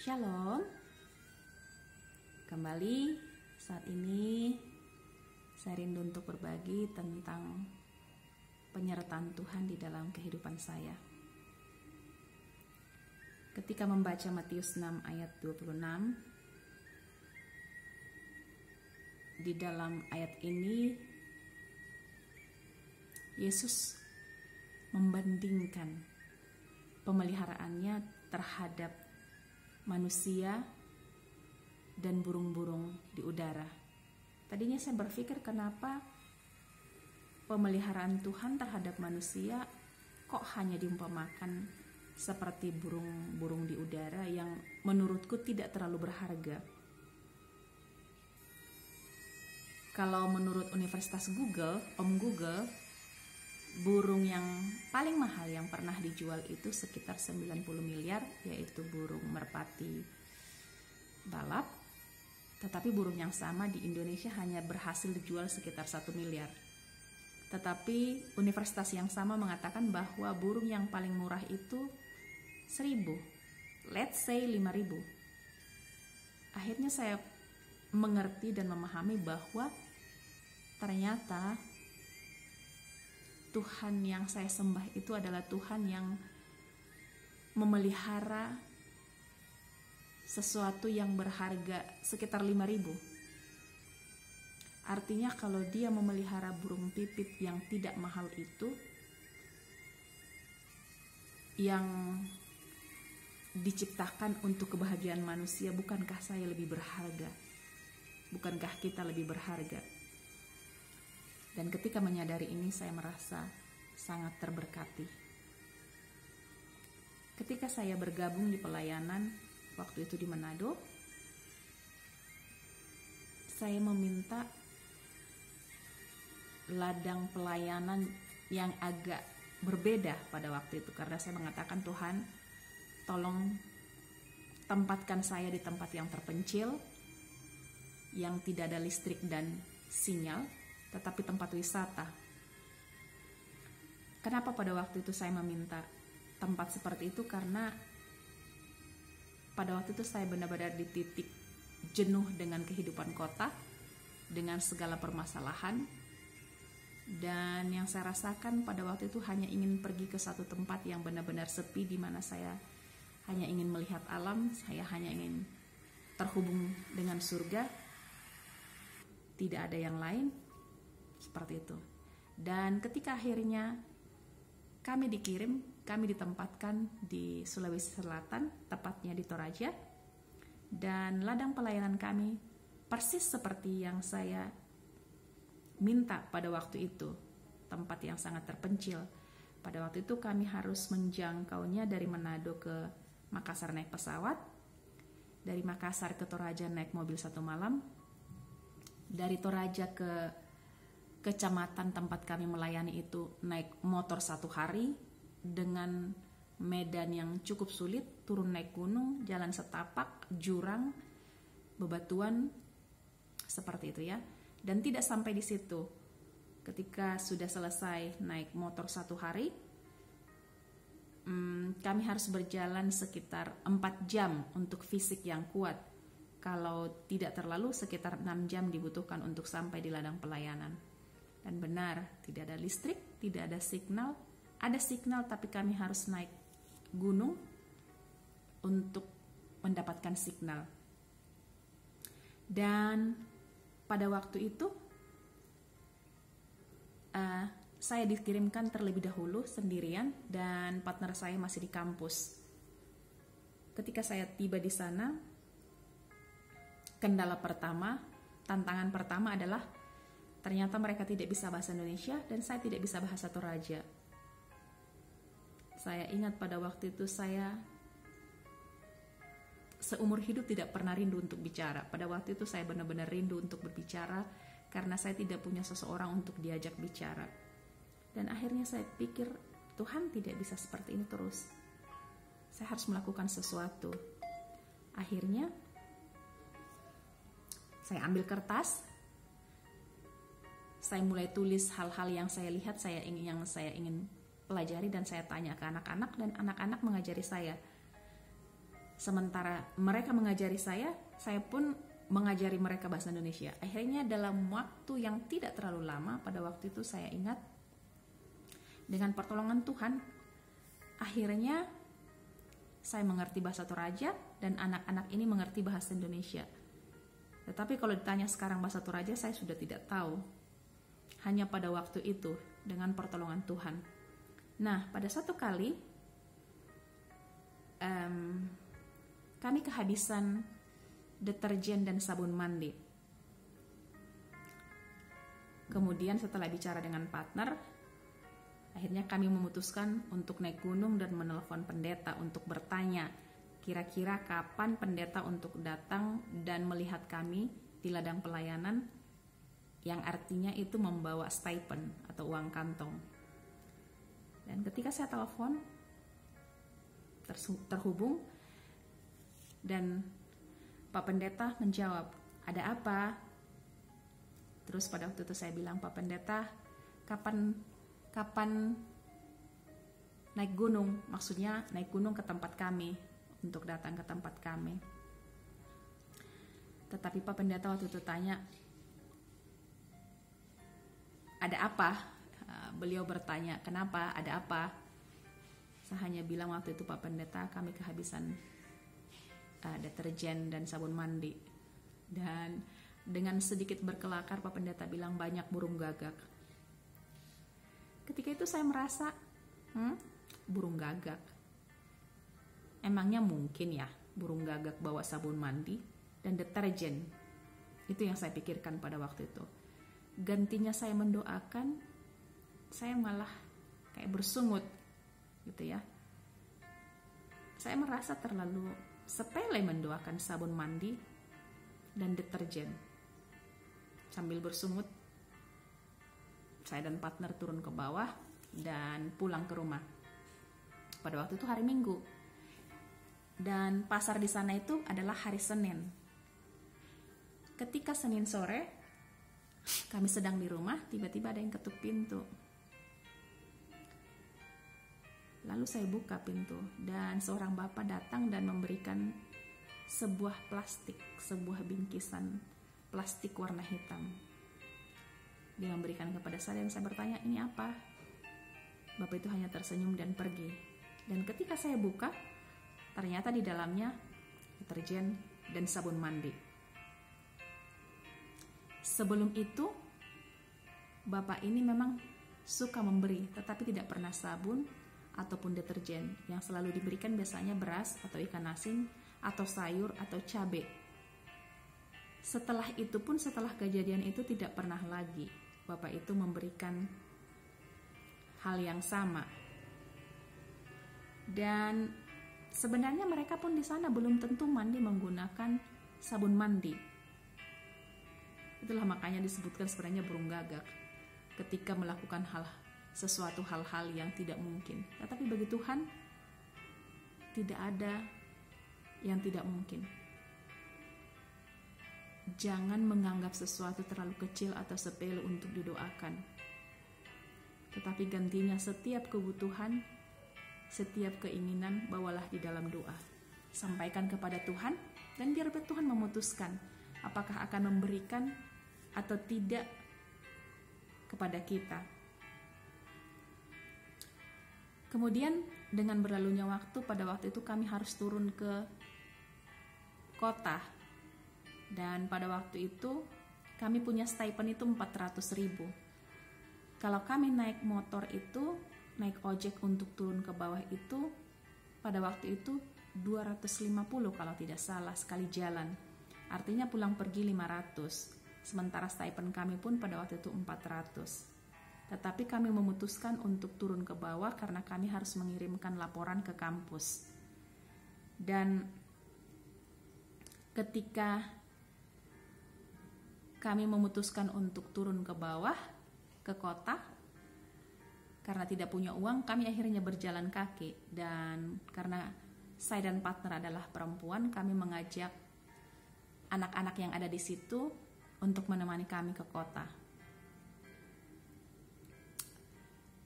Shalom. Kembali saat ini saya rindu untuk berbagi tentang penyertaan Tuhan di dalam kehidupan saya. Ketika membaca Matius 6 ayat 26, di dalam ayat ini Yesus membandingkan pemeliharaannya terhadap manusia dan burung-burung di udara. Tadinya saya berpikir kenapa pemeliharaan Tuhan terhadap manusia kok hanya diumpamakan seperti burung-burung di udara yang menurutku tidak terlalu berharga. Kalau menurut Universitas Google, Google, burung yang paling mahal yang pernah dijual itu sekitar 90 miliar, yaitu burung merpati balap. Tetapi burung yang sama di Indonesia hanya berhasil dijual sekitar 1 miliar. Tetapi universitas yang sama mengatakan bahwa burung yang paling murah itu 1.000, let's say 5.000. Akhirnya saya mengerti dan memahami bahwa ternyata Tuhan yang saya sembah itu adalah Tuhan yang memelihara sesuatu yang berharga sekitar 5.000. Artinya kalau dia memelihara burung pipit yang tidak mahal itu, yang diciptakan untuk kebahagiaan manusia, bukankah saya lebih berharga? Bukankah kita lebih berharga? Dan ketika menyadari ini, saya merasa sangat terberkati. Ketika saya bergabung di pelayanan, waktu itu di Manado, saya meminta ladang pelayanan yang agak berbeda pada waktu itu. Karena saya mengatakan, Tuhan, tolong tempatkan saya di tempat yang terpencil, yang tidak ada listrik dan sinyal, tetapi tempat wisata. Kenapa pada waktu itu saya meminta tempat seperti itu? Karena pada waktu itu saya benar-benar di titik jenuh dengan kehidupan kota, dengan segala permasalahan. Dan yang saya rasakan pada waktu itu hanya ingin pergi ke satu tempat yang benar-benar sepi, di mana saya hanya ingin melihat alam, saya hanya ingin terhubung dengan surga. Tidak ada yang lain. Seperti itu. Dan ketika akhirnya kami ditempatkan di Sulawesi Selatan, tepatnya di Toraja, dan ladang pelayanan kami persis seperti yang saya minta pada waktu itu, tempat yang sangat terpencil. Pada waktu itu kami harus menjangkaunya dari Manado ke Makassar naik pesawat, dari Makassar ke Toraja naik mobil 1 malam, dari Toraja ke kecamatan tempat kami melayani itu naik motor 1 hari dengan medan yang cukup sulit, turun naik gunung, jalan setapak, jurang, bebatuan, seperti itu ya. Dan tidak sampai di situ. Ketika sudah selesai naik motor 1 hari, kami harus berjalan sekitar 4 jam untuk fisik yang kuat. Kalau tidak terlalu, sekitar 6 jam dibutuhkan untuk sampai di ladang pelayanan. Dan benar, tidak ada listrik, tidak ada signal. Ada signal tapi kami harus naik gunung untuk mendapatkan signal. Dan pada waktu itu saya dikirimkan terlebih dahulu sendirian dan partner saya masih di kampus. Ketika saya tiba di sana, kendala pertama, tantangan pertama adalah ternyata mereka tidak bisa bahasa Indonesia dan saya tidak bisa bahasa Toraja. Saya ingat pada waktu itu saya seumur hidup tidak pernah rindu untuk bicara. Pada waktu itu saya benar-benar rindu untuk berbicara karena saya tidak punya seseorang untuk diajak bicara. Dan akhirnya saya pikir, Tuhan tidak bisa seperti ini terus. Saya harus melakukan sesuatu. Akhirnya saya ambil kertas, saya mulai tulis hal-hal yang saya lihat, yang saya ingin pelajari, dan saya tanya ke anak-anak, dan anak-anak mengajari saya. Sementara mereka mengajari saya pun mengajari mereka bahasa Indonesia. Akhirnya dalam waktu yang tidak terlalu lama, pada waktu itu saya ingat dengan pertolongan Tuhan, akhirnya saya mengerti bahasa Toraja dan anak-anak ini mengerti bahasa Indonesia. Tetapi kalau ditanya sekarang bahasa Toraja, saya sudah tidak tahu. Hanya pada waktu itu dengan pertolongan Tuhan. Nah, pada satu kali kami kehabisan deterjen dan sabun mandi. Kemudian setelah bicara dengan partner, akhirnya kami memutuskan untuk naik gunung dan menelpon pendeta untuk bertanya kira-kira kapan pendeta untuk datang dan melihat kami di ladang pelayanan, yang artinya itu membawa stipend atau uang kantong. Dan ketika saya telepon, terhubung, dan Pak Pendeta menjawab, "Ada apa?" Terus pada waktu itu saya bilang, "Pak Pendeta, kapan naik gunung?" Maksudnya naik gunung ke tempat kami, untuk datang ke tempat kami. Tetapi Pak Pendeta waktu itu tanya, "Ada apa?" Beliau bertanya, "Kenapa? Ada apa?" Saya hanya bilang waktu itu, "Pak Pendeta, kami kehabisan deterjen dan sabun mandi." Dan dengan sedikit berkelakar Pak Pendeta bilang, "Banyak burung gagak." Ketika itu saya merasa, burung gagak? Emangnya mungkin ya burung gagak bawa sabun mandi dan deterjen? Itu yang saya pikirkan pada waktu itu. Gantinya saya mendoakan, saya malah kayak bersungut gitu ya. Saya merasa terlalu sepele mendoakan sabun mandi dan deterjen. Sambil bersungut, saya dan partner turun ke bawah dan pulang ke rumah. Pada waktu itu hari Minggu, dan pasar di sana itu adalah hari Senin. Ketika Senin sore, kami sedang di rumah, tiba-tiba ada yang ketuk pintu. Lalu saya buka pintu dan seorang bapak datang dan memberikan sebuah bingkisan plastik warna hitam. Dia memberikan kepada saya dan saya bertanya, "Ini apa?" Bapak itu hanya tersenyum dan pergi. Dan ketika saya buka, ternyata di dalamnya deterjen dan sabun mandi. Sebelum itu, bapak ini memang suka memberi, tetapi tidak pernah sabun ataupun deterjen. Yang selalu diberikan biasanya beras atau ikan asin atau sayur atau cabai. Setelah itu pun, setelah kejadian itu tidak pernah lagi bapak itu memberikan hal yang sama. Dan sebenarnya mereka pun di sana belum tentu mandi menggunakan sabun mandi. Itulah makanya disebutkan sebenarnya burung gagak ketika melakukan sesuatu hal-hal yang tidak mungkin. Tetapi bagi Tuhan tidak ada yang tidak mungkin. Jangan menganggap sesuatu terlalu kecil atau sepele untuk didoakan. Tetapi gantinya setiap kebutuhan, setiap keinginan bawalah di dalam doa. Sampaikan kepada Tuhan dan biar Tuhan memutuskan apakah akan memberikan atau tidak kepada kita. Kemudian dengan berlalunya waktu, pada waktu itu kami harus turun ke kota. Dan pada waktu itu kami punya stipend itu 400.000. Kalau kami naik motor itu, naik ojek untuk turun ke bawah itu, pada waktu itu 250 kalau tidak salah sekali jalan. Artinya pulang pergi 500. Sementara stipend kami pun pada waktu itu 400. Tetapi kami memutuskan untuk turun ke bawah karena kami harus mengirimkan laporan ke kampus. Dan ketika kami memutuskan untuk turun ke bawah, ke kota, karena tidak punya uang, kami akhirnya berjalan kaki. Dan karena saya dan partner adalah perempuan, kami mengajak anak-anak yang ada di situ untuk menemani kami ke kota.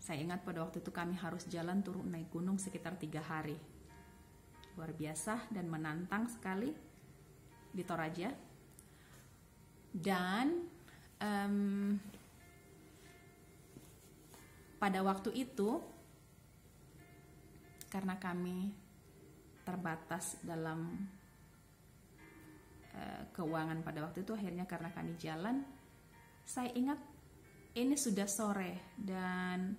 Saya ingat pada waktu itu kami harus jalan turun naik gunung sekitar 3 hari. luar biasa dan menantang sekali di Toraja. Dan pada waktu itu, karena kami terbatas dalam keuangan pada waktu itu, akhirnya karena kami jalan, saya ingat ini sudah sore dan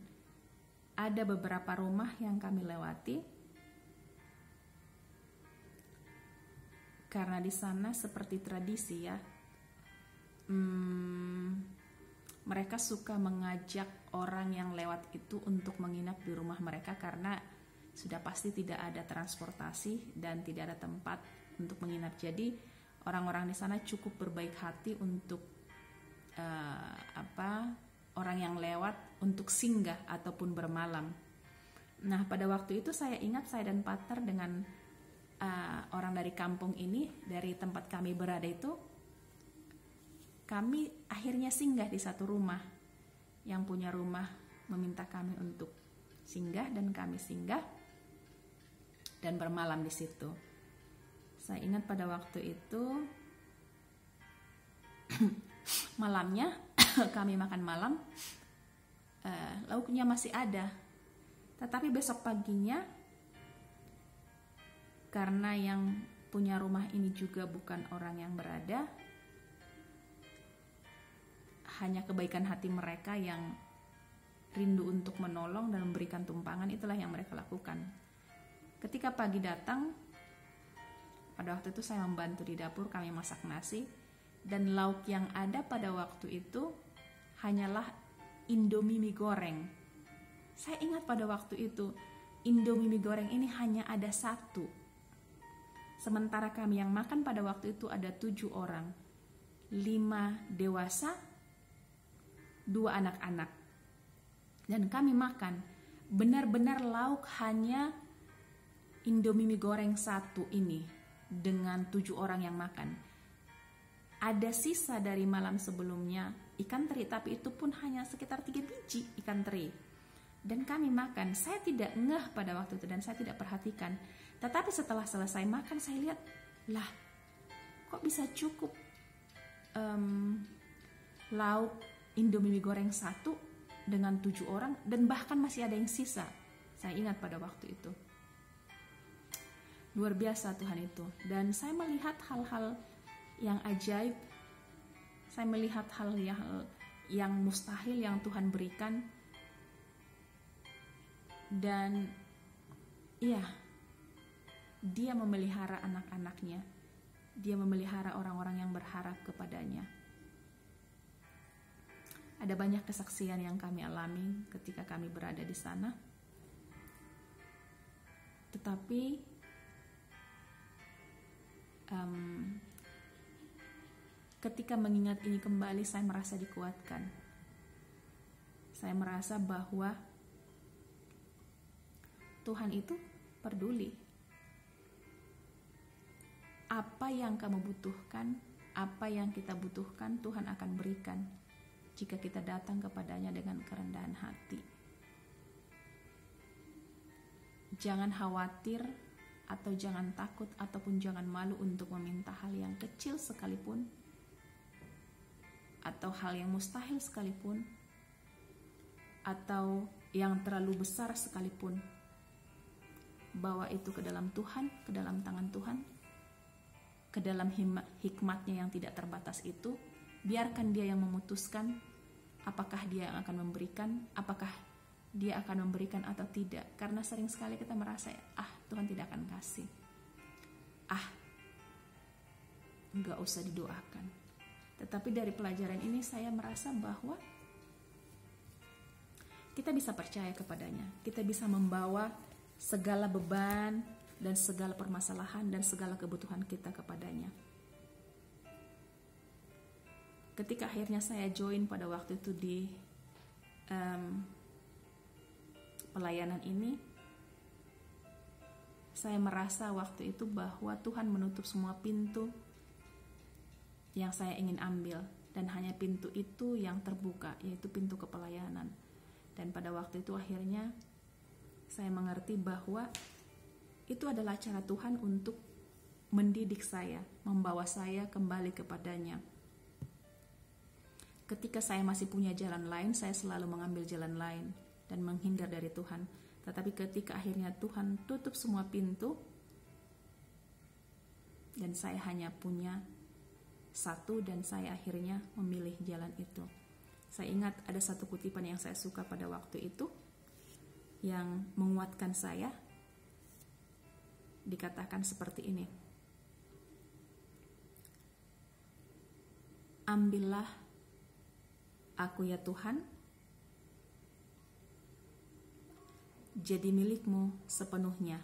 ada beberapa rumah yang kami lewati, karena di sana seperti tradisi ya, mereka suka mengajak orang yang lewat itu untuk menginap di rumah mereka karena sudah pasti tidak ada transportasi dan tidak ada tempat untuk menginap. Jadi orang-orang di sana cukup berbaik hati untuk orang yang lewat untuk singgah ataupun bermalam. Nah, pada waktu itu saya ingat saya dan partner dengan orang dari kampung ini, dari tempat kami berada itu, kami akhirnya singgah di satu rumah. Yang punya rumah meminta kami untuk singgah dan kami singgah dan bermalam di situ. Saya ingat pada waktu itu malamnya kami makan malam, lauknya masih ada. Tetapi besok paginya, karena yang punya rumah ini juga bukan orang yang berada, hanya kebaikan hati mereka yang rindu untuk menolong dan memberikan tumpangan, itulah yang mereka lakukan. Ketika pagi datang, pada waktu itu saya membantu di dapur, kami masak nasi, dan lauk yang ada pada waktu itu hanyalah Indomie mie goreng. Saya ingat pada waktu itu Indomie mie goreng ini hanya ada satu. Sementara kami yang makan pada waktu itu ada 7 orang, 5 dewasa, 2 anak-anak. Dan kami makan, benar-benar lauk hanya Indomie mie goreng satu ini dengan 7 orang yang makan. Ada sisa dari malam sebelumnya ikan teri, tapi itu pun hanya sekitar 3 biji ikan teri. Dan kami makan, saya tidak ngeh pada waktu itu dan saya tidak perhatikan. Tetapi setelah selesai makan, saya lihat, lah kok bisa cukup lauk Indomie mie goreng satu dengan 7 orang, dan bahkan masih ada yang sisa. Saya ingat pada waktu itu. Luar biasa Tuhan itu. Dan saya melihat hal-hal yang ajaib. Saya melihat hal yang mustahil yang Tuhan berikan. Dan iya, Dia memelihara anak-anaknya. Dia memelihara orang-orang yang berharap kepadanya. Ada banyak kesaksian yang kami alami ketika kami berada di sana. Tetapi ketika mengingat ini kembali, saya merasa dikuatkan. Saya merasa bahwa Tuhan itu peduli. Apa yang kamu butuhkan, apa yang kita butuhkan, Tuhan akan berikan jika kita datang kepadanya dengan kerendahan hati. Jangan khawatir atau jangan takut ataupun jangan malu untuk meminta hal yang kecil sekalipun atau hal yang mustahil sekalipun atau yang terlalu besar sekalipun. Bawa itu ke dalam Tuhan, ke dalam tangan Tuhan, ke dalam hikmatnya yang tidak terbatas itu. Biarkan Dia yang memutuskan apakah Dia yang akan memberikan, apakah Dia akan memberikan atau tidak. Karena sering sekali kita merasa, Tuhan tidak akan kasih. Enggak usah didoakan. Tetapi dari pelajaran ini saya merasa bahwa kita bisa percaya kepadanya. Kita bisa membawa segala beban dan segala permasalahan dan segala kebutuhan kita kepadanya. Ketika akhirnya saya join pada waktu itu di pelayanan ini, saya merasa waktu itu bahwa Tuhan menutup semua pintu yang saya ingin ambil, dan hanya pintu itu yang terbuka, yaitu pintu kepelayanan. Dan pada waktu itu akhirnya saya mengerti bahwa Itu adalah cara Tuhan untuk mendidik saya, membawa saya kembali kepadanya. Ketika saya masih punya jalan lain, saya selalu mengambil jalan lain dan menghindar dari Tuhan. Tetapi ketika akhirnya Tuhan tutup semua pintu dan saya hanya punya satu, dan saya akhirnya memilih jalan itu. Saya ingat ada satu kutipan yang saya suka pada waktu itu yang menguatkan saya. Dikatakan seperti ini: ambillah aku ya Tuhan, jadi milikmu sepenuhnya.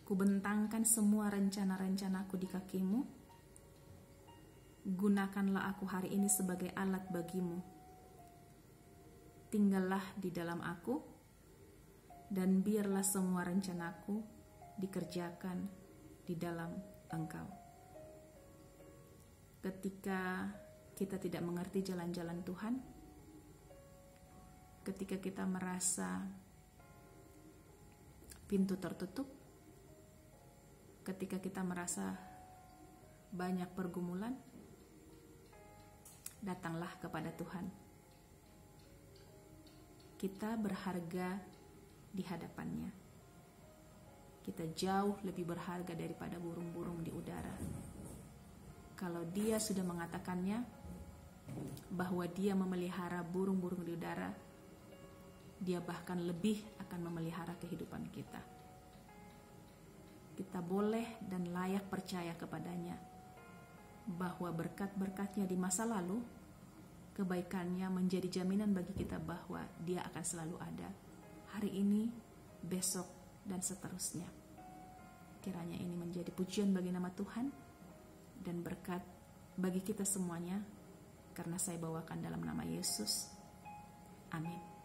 Kubentangkan semua rencana-rencanaku di kakimu. Gunakanlah aku hari ini sebagai alat bagimu. Tinggallah di dalam aku, dan biarlah semua rencanaku dikerjakan di dalam Engkau. Ketika kita tidak mengerti jalan-jalan Tuhan, ketika kita merasa pintu tertutup, ketika kita merasa banyak pergumulan, datanglah kepada Tuhan. Kita berharga di hadapannya. Kita jauh lebih berharga daripada burung-burung di udara. Kalau Dia sudah mengatakannya, bahwa Dia memelihara burung-burung di udara, Dia bahkan lebih akan memelihara kehidupan kita. Kita boleh dan layak percaya kepadanya bahwa berkat-berkatnya di masa lalu, kebaikannya menjadi jaminan bagi kita bahwa Dia akan selalu ada hari ini, besok, dan seterusnya. Kiranya ini menjadi pujian bagi nama Tuhan dan berkat bagi kita semuanya, karena saya bawakan dalam nama Yesus. Amin.